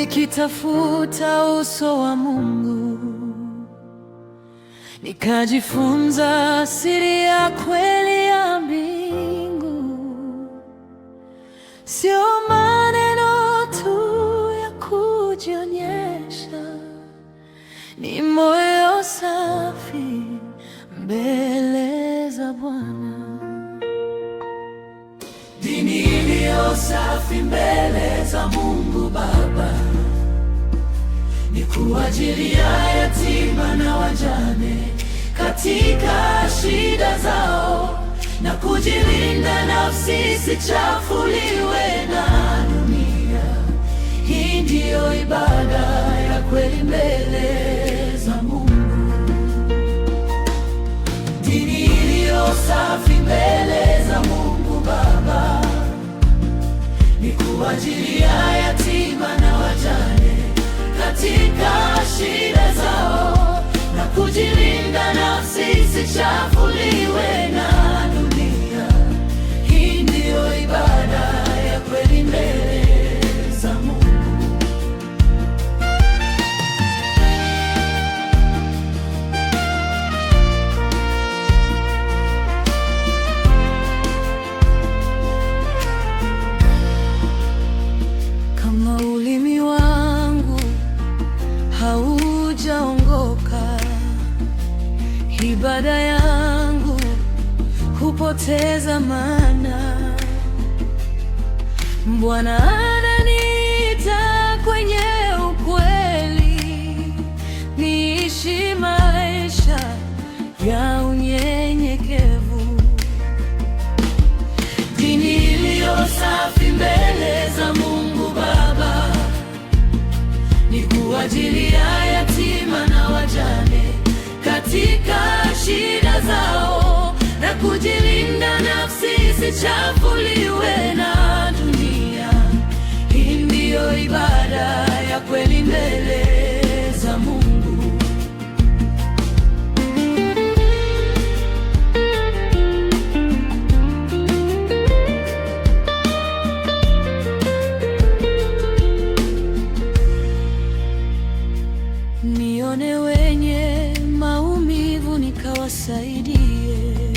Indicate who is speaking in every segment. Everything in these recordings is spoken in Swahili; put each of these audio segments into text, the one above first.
Speaker 1: nikitafuta uso wa Mungu, nikajifunza siri ya kweli ya mbingu. Sio maneno tu ya kujionyesha, ni moyo safi mbele za Bwana. Dini iliyo safi mbele za Mungu Baba ni kuajilia yatima na wajane katika shida zao, na kujilinda nafsi isichafuliwe na dunia. Hii ndiyo ibada ya kweli mbele za Mungu. Dini iliyo safi mbele za Mungu Baba ni kuajilia yatima na wajane katika shida zao, na kujilinda nafsi isichafuliwe na dunia. Hii ndiyo ibada ya kweli mbele za Mungu. Kama ulimi wangu haujaongoka, ibada yangu hupoteza maana. Bwana ananiita kwenye ukweli, niishi maisha ya unyenyekevu. Dini iliyo safi mbele za Mungu Baba ni kuajilia yatima na wajane katika shida zao, na kujilinda nafsi isichafuliwe na dunia. Hii ndiyo ibada ya kweli mbele za Mungu. Nione wenye maumivu nikawasaidie,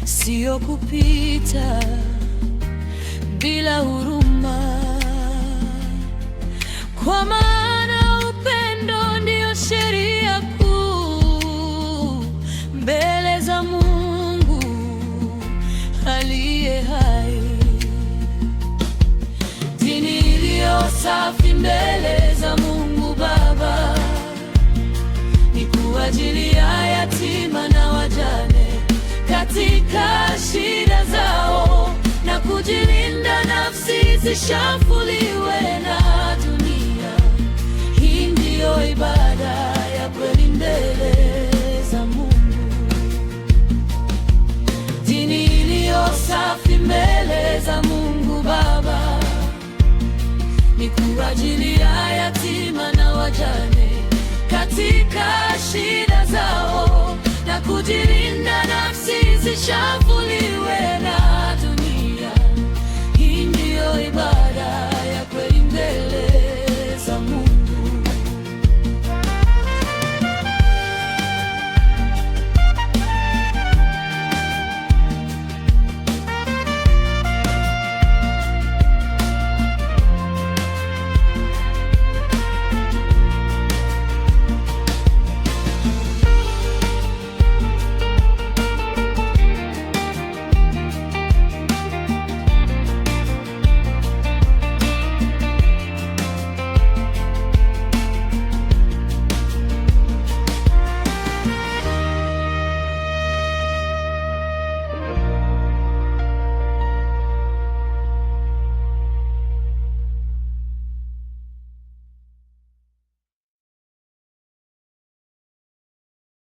Speaker 1: sio kupita bila huruma, kwa maana upendo ndio sheria kuu mbele za Mungu aliye hai. Dini iliyo safi mbele za Mungu Baba ni kuajilia yatima na wajane katika shida zao, na kujilinda nafsi isichafuliwe na dunia. Hii ndiyo ibada ya kweli mbele za Mungu. Dini iliyo safi mbele za Mungu Baba ni kuajilia yatima na wajane katika shida zao, na kujilinda nafsi isichafuliwe